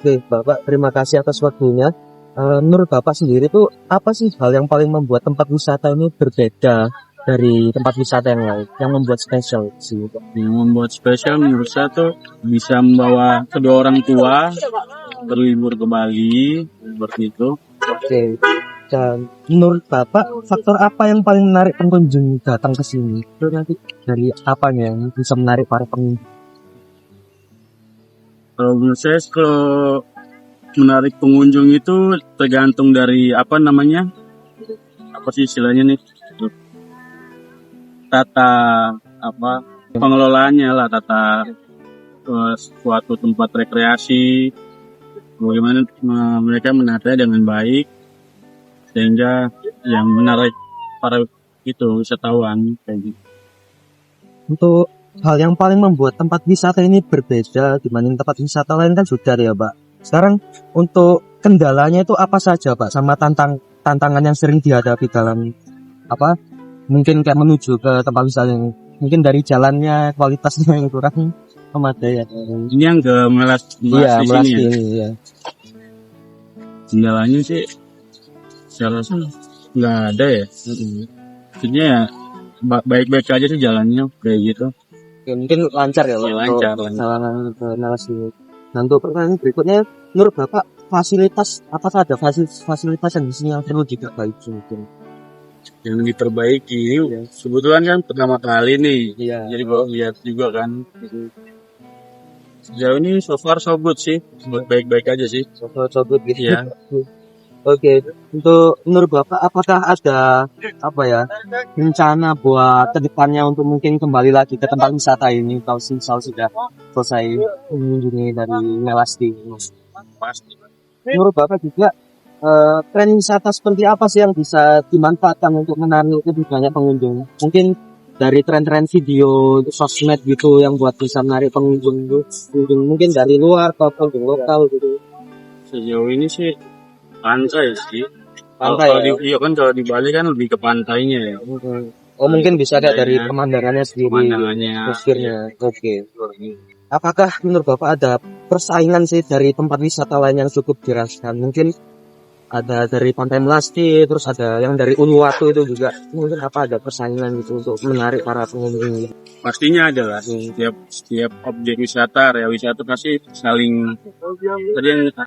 Oke, Bapak, terima kasih atas waktunya. Menurut Bapak sendiri tuh apa sih hal yang paling membuat tempat wisata ini berbeda dari tempat wisata yang lain, yang membuat spesial sih? Yang membuat spesial menurut saya tuh bisa membawa kedua orang tua berlibur ke Bali seperti itu. Oke. Dan menurut Bapak, faktor apa yang paling menarik pengunjung datang ke sini? Itu nanti dari apanya yang bisa menarik para pengunjung? Kalau menurut saya kalau menarik pengunjung itu tergantung dari apa sih istilahnya nih, tata pengelolaannya lah, tata suatu tempat rekreasi, bagaimana mereka menatanya dengan baik sehingga yang menarik para wisatawan kayak gitu. Untuk hal yang paling membuat tempat wisata ini berbeda dibanding tempat wisata lain kan sudah ya, Pak. Sekarang untuk kendalanya itu apa saja, Pak? Sama tantangan yang sering dihadapi dalam mungkin kayak menuju ke tempat wisata yang mungkin dari jalannya kualitasnya yang kurang memadai ya. Ini yang ke Melas di sini ya. Iya. Kendalanya sih saya rasa nggak ada ya. Maksudnya ya baik-baik aja sih jalannya kayak gitu. Ya, mungkin lancar ya, Pak. Ya, lancar. Nah, untuk pertanyaan berikutnya, menurut Bapak fasilitas apa saja fasilitas yang di sini yang perlu diperbaiki mungkin? Yang diperbaiki ini kebetulan kan pertama kali nih. Iya. Jadi baru lihat juga kan. Sejauh ini so far so good sih, baik-baik aja sih. So good gitu. Iya. Oke, untuk menurut Bapak apakah ada rencana buat kedepannya untuk mungkin kembali lagi ke tempat wisata ini kalau misal sudah selesai mengunjungi dari Melasti? Pasti. Menurut Bapak juga tren wisata seperti apa sih yang bisa dimanfaatkan untuk menarik lebih banyak pengunjung? Mungkin dari tren-tren video sosmed gitu yang buat bisa menarik pengunjung mungkin dari luar atau pengunjung lokal gitu. Sejauh ini sih pantai sih. Pantai. Kalau di Bali kan lebih ke pantainya ya. Oh, mungkin bisa lihat dari pemandangannya sendiri. Atmosfernya. Oke. Apakah menurut Bapak ada persaingan sih dari tempat wisata lain yang cukup dirasakan? Mungkin ada dari Pantai Melasti, terus ada yang dari Uluwatu itu juga. Mungkin ada persaingan gitu untuk menarik para pengunjung? Pastinya ada lah. Setiap objek wisata, area wisata pasti saling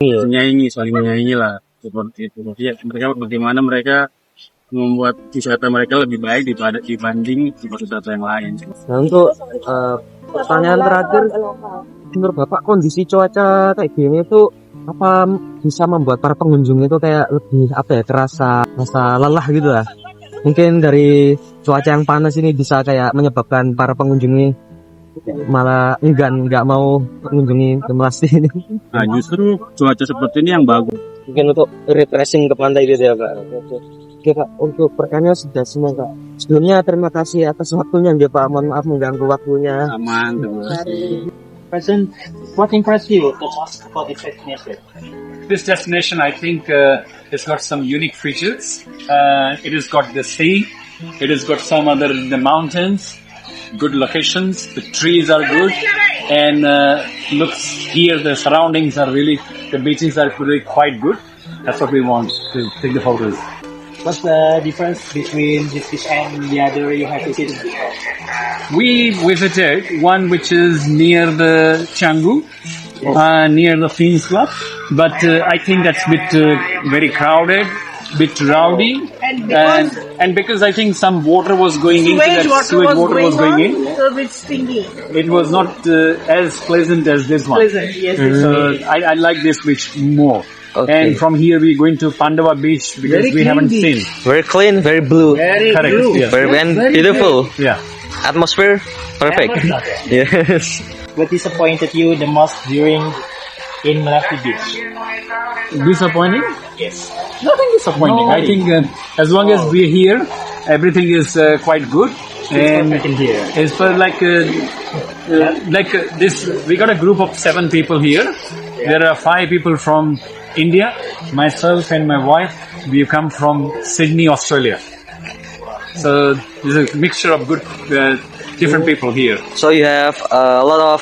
menyaingi lah. Seperti itu. Maksudnya bagaimana mereka membuat wisata mereka lebih baik dibanding tempat wisata yang lain. Nah, untuk pertanyaan terakhir, menurut Bapak kondisi cuaca kayak gini itu apa bisa membuat para pengunjung itu kayak lebih terasa lelah gitu lah? Mungkin dari cuaca yang panas ini bisa kayak menyebabkan para pengunjung ini malah nggak mau mengunjungi Melasti ini. Nah, justru cuaca seperti ini yang bagus. Mungkin untuk refreshing ke pantai gitu ya, Pak. Oke, Pak, untuk pertanyaannya sudah semua, Pak. Sebelumnya terima kasih atas waktunya, Pak. Mohon maaf mengganggu waktunya. Aman, terima kasih. Present, what impressed you the most about this destination? This destination, I think, has got some unique features. It has got the sea. It has got the mountains. Good locations. The trees are good, and looks here. The surroundings are the beaches are really quite good. That's what we want to take the photos. What's the difference between this beach and the other you have visited? We visited one which is near the Canggu, near the Fiends Club, but I think that's a bit very crowded, bit rowdy, and because I think some water was going in, sewage water was going in. So it's stinky. It was not as pleasant as this one. Pleasant, yes. So I like this beach more. Okay. And from here we're going to Pandava beach because we haven't seen. Very clean, very blue. Correct. blue. Yeah. Very beautiful. Yeah. Atmosphere perfect. Yes. What disappointed you the most during in Melasti Beach? Disappointing? Yes. Nothing disappointing. No. I think as long as we're here, everything is quite good. And in here. it's for like this. We got a group of 7 people here. There are 5 people from India. Myself and my wife, we come from Sydney, Australia. So there's a mixture of good, different people here. So you have a lot of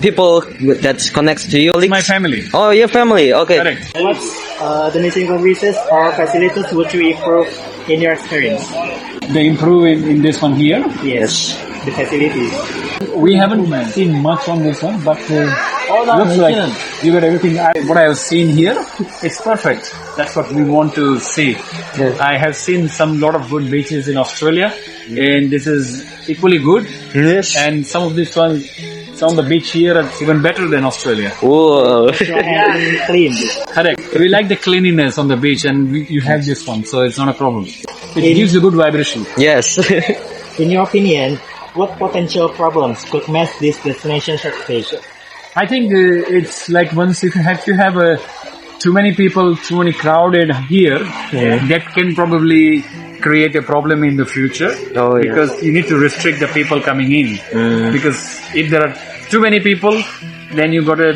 people that connects to you? My family. Oh, your family. Okay. Correct. What's the missing services or facilities would you improve in your experience? They improve in this one here. Yes, the facilities. We haven't seen much on this one, but looks like you got everything. What I have seen here, it's perfect. That's what we want to see. Yes. I have seen some lot of good beaches in Australia, and this is equally good. Yes. And some of this one, some of the beach here are even better than Australia. Whoa. And clean. Correct. We like the cleanliness on the beach, and you have this one, so it's not a problem. It gives a good vibration. Yes. In your opinion, what potential problems could mess this destination reputation? I think it's like once if you have too many people, too many crowded here, that can probably create a problem in the future. Oh, yeah. Because you need to restrict the people coming in. Because if there are too many people, then you got to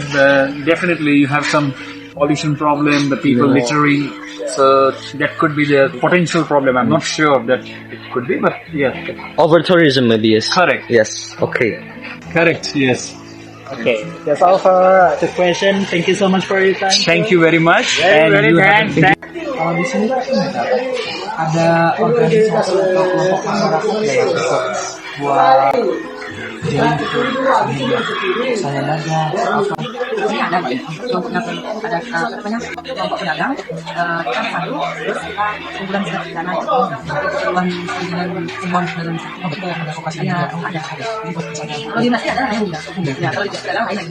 definitely you have some pollution problem, the people littering. So that could be the potential problem. I'm not sure that it could be, but yeah. Over tourism, maybe, yes. Correct. Yes. Okay. Correct. Yes. Okay, that's all for the question. Thank you so much for your time. Thank you very much. Very you have a- Kalau di sini ada organisasi atau kelompok masyarakat yang ikut buat join gitu. Saya nanya apa? Ini ada kelompok ada kelompok pedagang kita satu terus kita kumpulan dana kumpulan dengan dalam ada vokasi ya ada kalau di masjid ada lain enggak ya kalau di dalam lain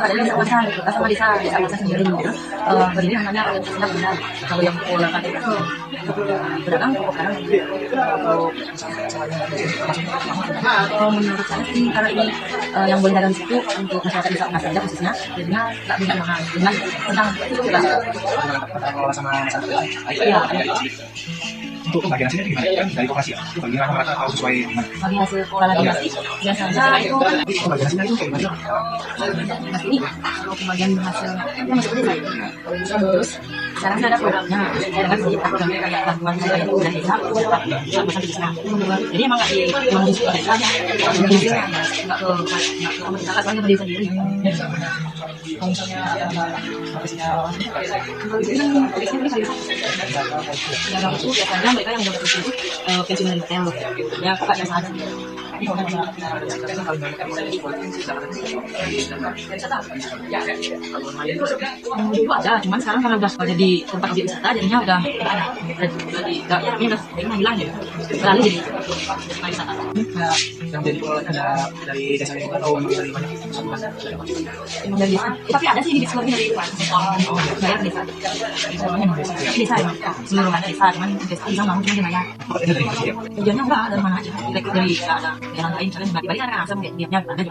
ada sama desa sendiri berdiri namanya orientasinya benar kalau yang pola kan itu berdagang pokok kadang menurut saya sih karena ini yang boleh dagang situ untuk masyarakat desa Ungas saja khususnya jadinya tak bisa mahal dengan sedang sama ya untuk pembagian hasilnya gimana? Kan dari vokasi itu bagian rata atau sesuai dengan bagi hasil pengelolaan donasi biasanya itu pembagian hasilnya itu kayak gimana? mas ini kalau pembagian hasilnya itu masuk desa terus sekarang ada programnya dengan programnya kayak bantuan saya itu udah desa sama di desa jadi emang nggak di desa aja nggak ke masyarakat soalnya berdiri sendiri Kalau misalnya habisnya kalau itu kan habisnya kali dalam itu biasanya mereka yang udah bekerja pensiunan hotel ya kakak dan sahabat dulu ada cuman sekarang karena udah jadi tempat objek wisata jadinya udah hilang ya beralih jadi wisata yang jadi ada dari desa itu atau dari mana? dari desa tapi ada sih di seluruhnya dari bayar desa desa emang seluruh ada desa cuman desa bisa bangun cuma dibayar tujuannya enggak dari mana aja dari ada jalan lain misalnya tiba-tiba dia langsung niatnya ada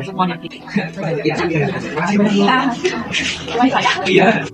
semuanya gitu Iya. iya